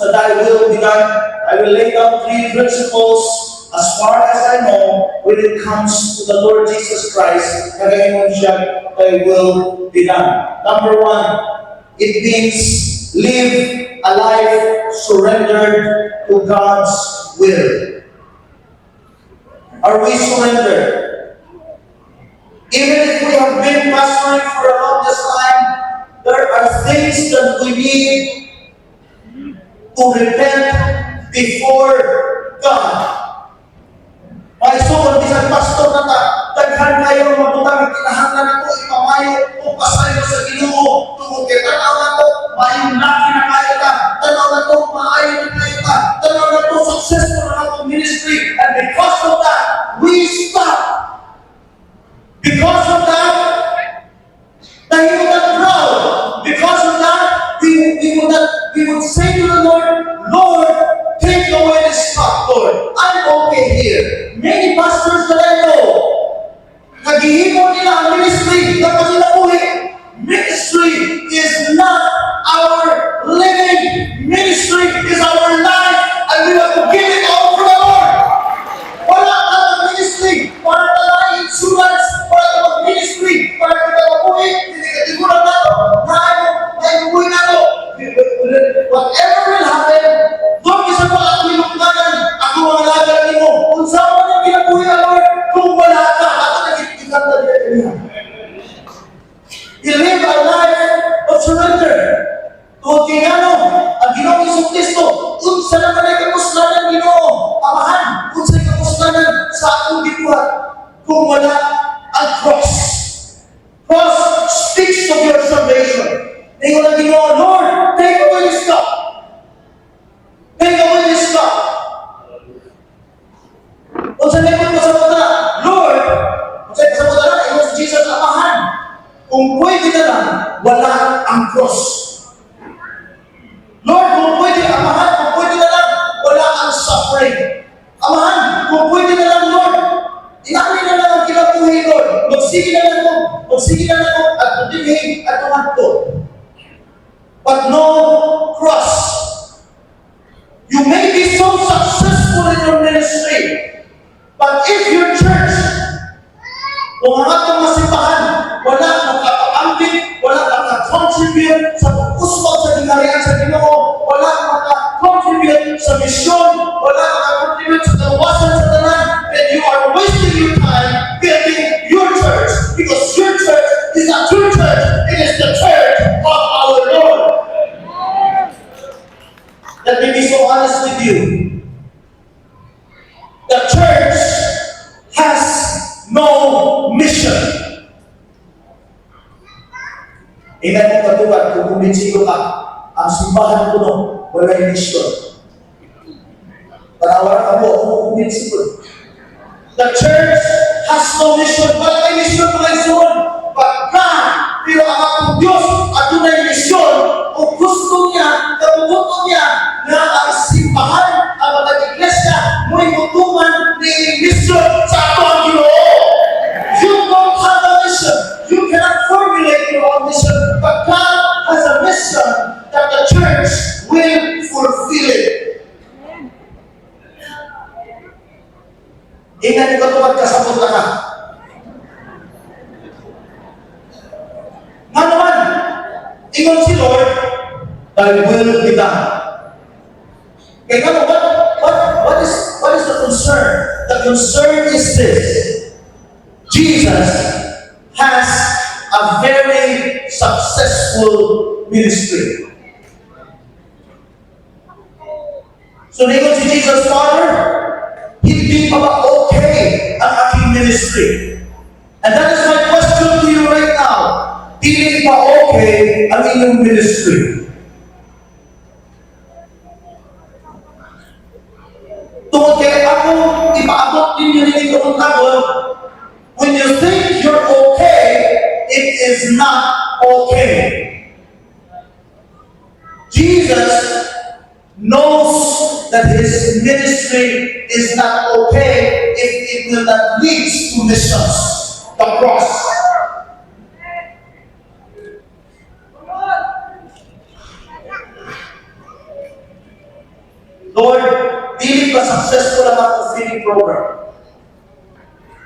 so thy will be done. I will lay down 3 principles as far as I know when it comes to the Lord Jesus Christ. Kagayon siya, thy will be done. Number 1, it means live a life surrendered to God's will. Are we surrendered? Even if we have been pastoring for a longest time, there are things that we need to repent before God. Ay, so, kung isang pastor na ta, daghan kayo mabutang kinahanglan ako, ipamayo o pasayo sa Ginoo. Tungkol kay tanaw na to, mayong laki na kayo ka. Tanaw na to, maayo na kayo ka. Tanaw na to, successful na ako ministry. And because of that, we stop. Because of that, we will not proud. Because of that, we would say to the Lord, Lord, take away this cup, Lord. I'm okay here. Many pastors that I know, naghihimo nila ang ministry na pagkinabuhi. Ministry is not our living. Ministry is our life, and we have to give it all for the Lord. Wala ka ng ministry para talaga insurance, para ka mag-ministry, para ka mabuhi, hindi ka tiguran na ito, na ibubuhi na ito. Whatever will happen, doon isa pa ang pinuknanan, ako ang alaga mo. Kung saan mo nang kinabuhi na Lord, kung wala ka, ako nagkitikan na niya. You live a life of surrender. Kung kinano, ang Ginoong Hesus Kristo, unsa naman ay kapuslanan Ginoo, Amahan, unsa ay kapuslanan sa akong gituhat, kung wala ang cross. Cross speaks of your salvation. Ngayon ang Ginoo, Lord, take away this cup. Take away this cup. Unsa nito mo sa pagdala, Lord, unsa sa pagdala, ikaw si Jesus, Amahan. Kung pwede na lang, wala ang cross. Lord, kung pwede, Amahan, kung pwede na lang, wala ang suffering. Amahan, kung pwede na lang, Lord, inali na lang ang kinabuhi, Lord. Magsige na lang ako, at matigay at tumanto. But no cross. You may be so successful in your ministry, but if your church, kung ang atong masimbahan, wala makapaambit, wala makakontribute sa pag-uswag sa ginarian sa Ginoo, wala makakontribute sa misyon, wala makakontribute sa kawasan sa tanan, then you are wasting your time building your church, because your church is not your church, it is the church of our Lord. Let me be so honest with you. The church has no mission. Ingat mo katulad kung kumbinsigo ka, ang simbahan ko no, wala yung mission. Tanawaran ka po, kung kumbinsigo. The church has no mission. Wala yung mission mga ison. But God, pero ang akong Diyos, at yun ay mission, kung gusto niya, kapuguto niya, na ang simbahan, ang mga iglesia, mo'y mutuman ni mission sa ato ang Ginoo. You don't have a mission. You cannot formulate your own mission, but God has a mission that the church will fulfill it. Ingat ko ito magkasabot na ka. Nga naman, ingon si Lord, thy will be done. Okay, now, what is the concern? The concern is this. Jesus has a very successful ministry. So, ningon si Jesus, Father, hindi pa ba okay ang aking ministry? And that is my question to you right now. Hindi pa okay ang inyong ministry? Tungkol kaya ako, ipaabot ninyo nito kung tawag, when you think you're okay, it is not okay. Jesus knows that his ministry is not okay if it will not lead to missions, the cross. Lord, dili ba successful ang akong feeding program?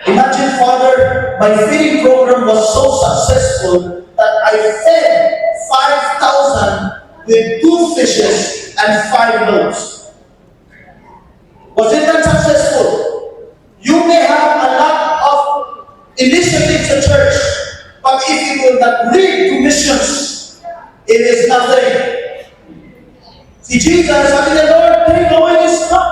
Imagine, Father, my feeding program was so successful that I fed 5,000 with 2 fishes and 5 loaves. Was it that successful? You may have a lot of initiatives in church, but if it will not lead to missions, it is nothing. Si Jesus, sabi niya, Lord, take away this cup.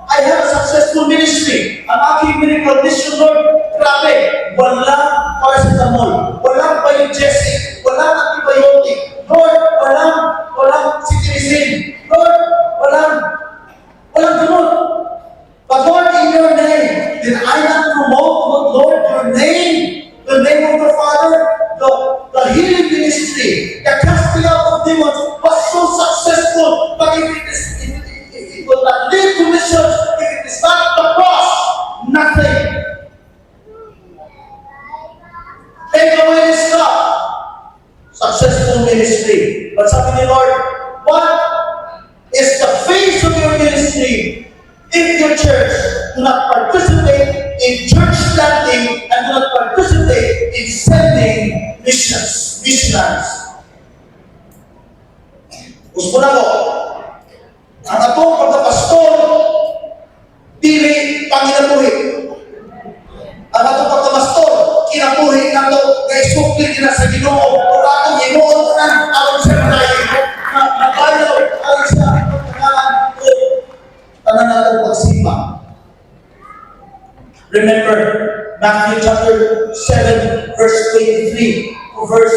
I have a successful ministry. Ang aking miracle mission, Lord, grabe, walang paracetamol, walang biogesic, walang antibiotic, Lord, walang cetirizine, Lord, walang ganun. But Lord, in your name, did I not promote, Lord, your name, the name of the Father, the healing ministry, the casting out of demons was so successful, but if it will not lead to missions, if it is not the cross, nothing. Take away this cup. Successful ministry. But sabi ni Lord, what is the face of your ministry if your church do not participate in church planting and do not participate in sending missionaries? Gusto na ko, ang atong pagkapastor, dili panginabuhi. Ang atong pagkapastor, kinabuhi na ito, kay sukli na sa Ginoo, o atong inuon ko na, alam siya na tayo, nabayaw, alam siya, tanan natin pagsimba. Remember, Matthew chapter 7, verse 23, to verse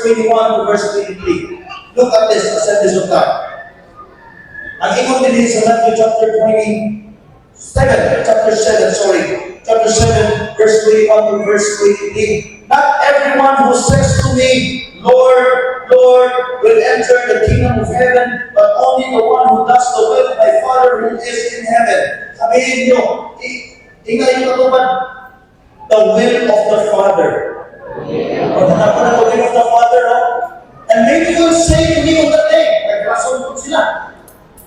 21 to verse 23. Look at this, Assemblies of God. Ang ingon din sa Matthew chapter 7, chapter 7, verse 21 to verse 23. Not everyone who says to me, Lord, Lord, will enter the kingdom of heaven, but only the one who does the will of my Father who is in heaven. Sabihin nyo, tingnan yung katupad, the will of the Father. Or the will of the Father, no? And maybe you'll say to me on that day, naglason po sila.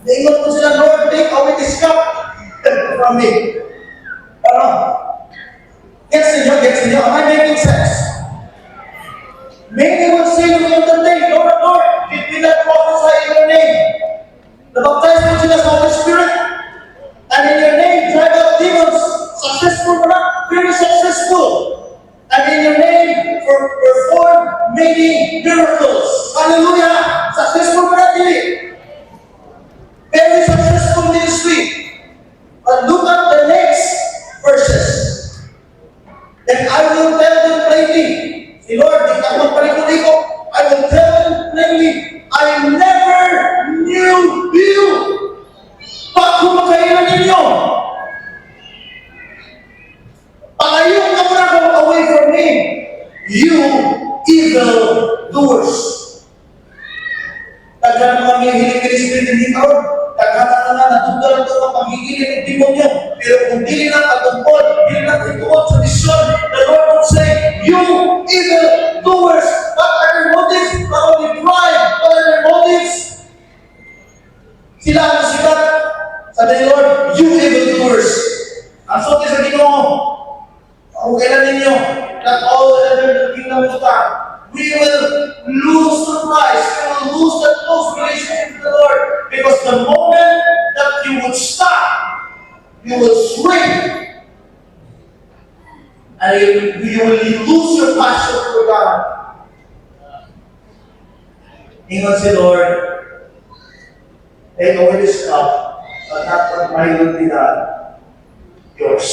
Naingon po sila, Lord, take away this cup from me. Ano? Gets niyo? Am I making sense? Maybe will say to me on that day, Lord, Lord, did we not prophesy in your name? Nabaptize po sila sa Holy Spirit, and in your name, drive out demons. Successful or not? Very successful. And in your name, perform many miracles. Hallelujah! Successful or not? Very successful ministry. But look at the next verses. Then I will tell them plainly, si Lord, di ka magpalikuli ko. I will tell them plainly, I never knew you. Pagkumakailan ninyo. Palayo ka muna ko away from me. You evil doers. Taghan mga hiling spirit hindi karon. Taghan na natugal ito ang pagigilin ng demonyo. Pero kung dili na patungkol, dili na tituod sa misyon, the Lord would say, you evil doers. What are your motives? Not only pride, what are your motives? Sila ang sikat. Sabi ni Lord, you evil doers. Ang sote sa Ginoo, kung kailan ninyo, that all the kingdom of God, we will lose the prize. We will lose that close relationship with the Lord. Because the moment that you would stop, you will shrink. And you will lose your passion for God. Ingon si Lord, take away this cup, but not what my will be done. Yours.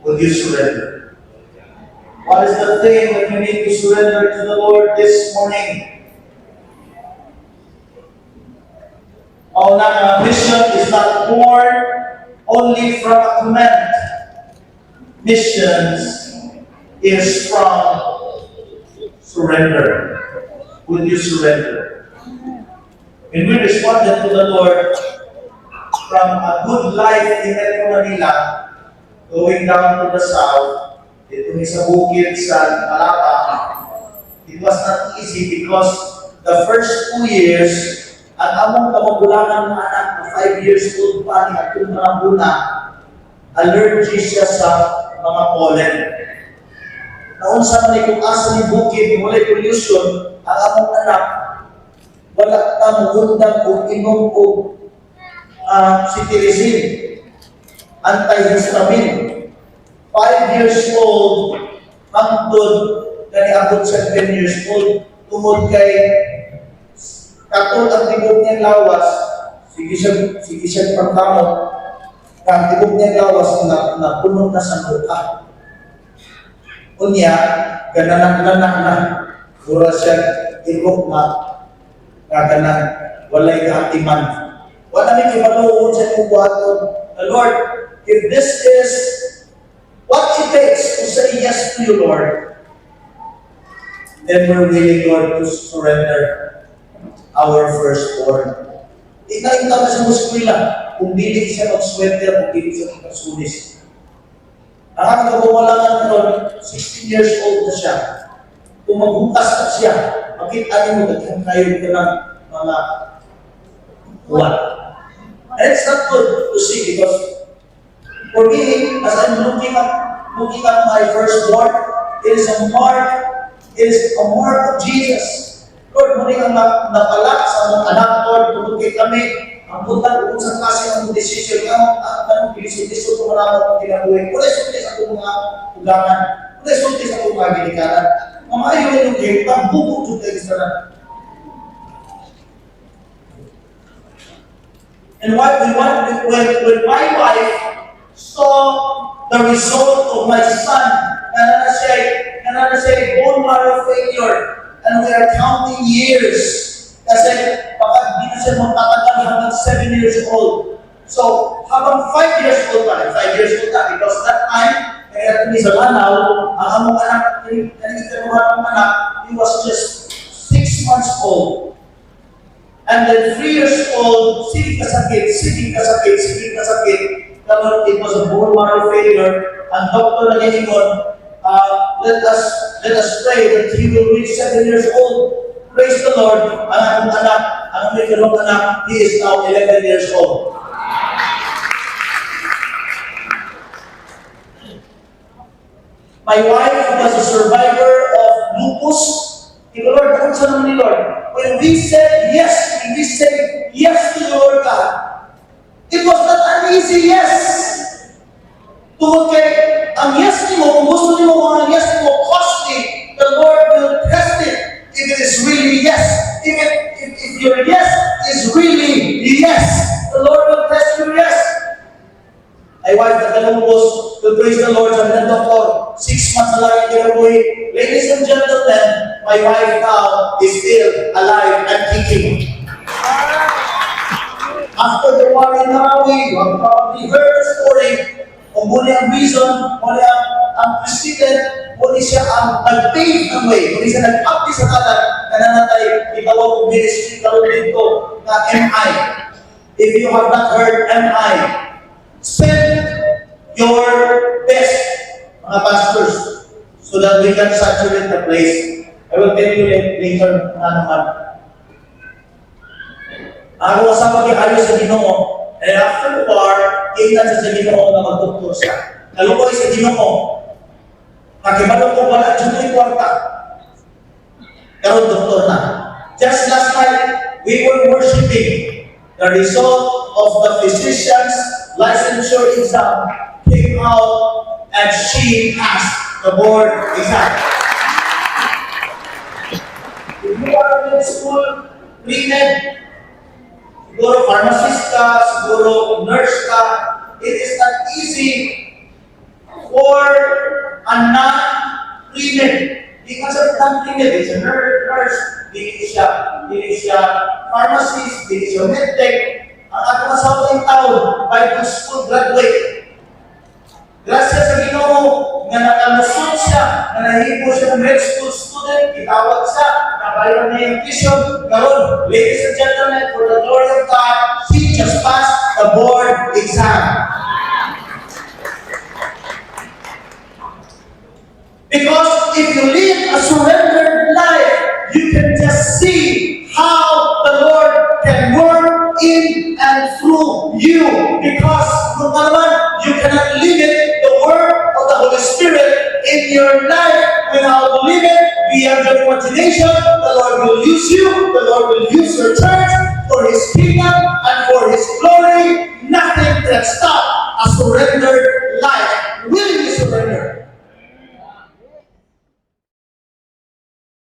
Will you surrender? What is the thing that you need to surrender to the Lord this morning? Our mission is not born only from a command. Missions is from surrender. Will you surrender? When we responded to the Lord from a good life in Metro Manila, going down to the south, dito sa bukid sa Malapa, it was not easy because the first 2 years, ang among kamagulangan ng anak na 5 years old pa ni atong mga buna, allergy siya sa mga pollen. Naunsa man kung asa ni bukid, walay pollution, ang among anak, wala ta mugundang o inom o cetirizine, antihistamine. 5 years old, hangtod, gani abot sa 10 years old, tungod kay katol ang tibok niyang lawas, sige siya pagkamot, ang tibok niyang lawas na puno na sa mukha. Unya, gananak-nanak na, mura siya tibok na, kaganan, walay kaatiman. Wala ni kimanuon sa kuwaton, the Lord, if this is what it takes to say yes to you, Lord, then we're willing, Lord, to surrender our firstborn. Ikaw na sa muskwila, kung dili siya mag-sweater, kung dili siya mag-sulis. Ang aking kabumalangan noon, 16 years old na siya. Kung magbukas na siya, makita niyo mo, kayo ka ng mga buwan. And it's not good to see because for me, as I'm looking at my firstborn, it is a mark of Jesus. Lord, muli ang napalak sa mga anak, Lord, tumutin kami, ang punta kung sa klase ng desisyon ang bilis-bilis ko maraming ang tinabuhin. Kulay sulti sa itong mga ugangan, kulay sulti sa itong mga ginikaran. Mamayo yung game, pagbubo yung kayo sa lang. And when my wife saw the result of my son, na siya bone marrow failure, and we are counting years. Kasi baka di na siya magtatagal hanggang 7 years old. So, habang 5 years old pa, 5 years old na, because that time, kaya kami sa Lanaw, ang among anak, ang anak, he was just 6 months old. And then 3 years old, sige kasakit. Kapag it was a bone marrow failure, ang doctor na nilingon, let us pray that he will reach 7 years old. Praise the Lord. Ang anak, ang may kalong anak, he is now 11 years old. My wife was a survivor of lupus. The Lord, kung saan naman ni Lord? When we said yes to the Lord God, it was not an easy yes. Tungkol kay, ang yes mo, kung gusto mo ang yes mo, costly, the Lord will test it if it is really yes. If your yes is really yes, the Lord will test your yes. My wife, nagkalungkos, to praise the Lord, sabi ng doktor, 6 months na lang yung kinabuhi. Ladies and gentlemen, my wife now is still alive and kicking. After the war in Marawi, you have probably heard the story. Kung muli ang reason, muli ang president, muli siya ang nag-pave ng way, muli siya nag-update sa kanan, na nanatay, itawag kong ministry, karoon dito, na MI. If you have not heard MI, send your best, mga pastors, so that we can saturate the place. I will tell you later na naman. Ako kasama kayo sa Ginoo, and after the war, kita sa Ginoo na magdoktor siya. Nalukoy sa Ginoo. Nakibalong ko wala dyan yung kwarta. Karoon doktor na. Just last night, we were worshiping. The result of the physician's licensure exam came out and she passed the board exam. If you are in school, pre-med, siguro pharmacist ka, siguro nurse ka, it is not easy for a non-pre-med. Because of non-pre-med, it's a nurse, hindi siya pharmacist, hindi siya medtech. Ang ating asawa ng taon, Bible school graduate. Gracias sa Ginoo, nga nakalusot siya, na nahipo siya ng med school student, itawag siya, nabayaran niya yung tuition. Karon, ladies and gentlemen, for the glory of God, she just passed the board exam. Because if you live a surrendered life, you can just see how the Lord can imagination. The Lord will use you. The Lord will use your church for His kingdom and for His glory. Nothing can stop us to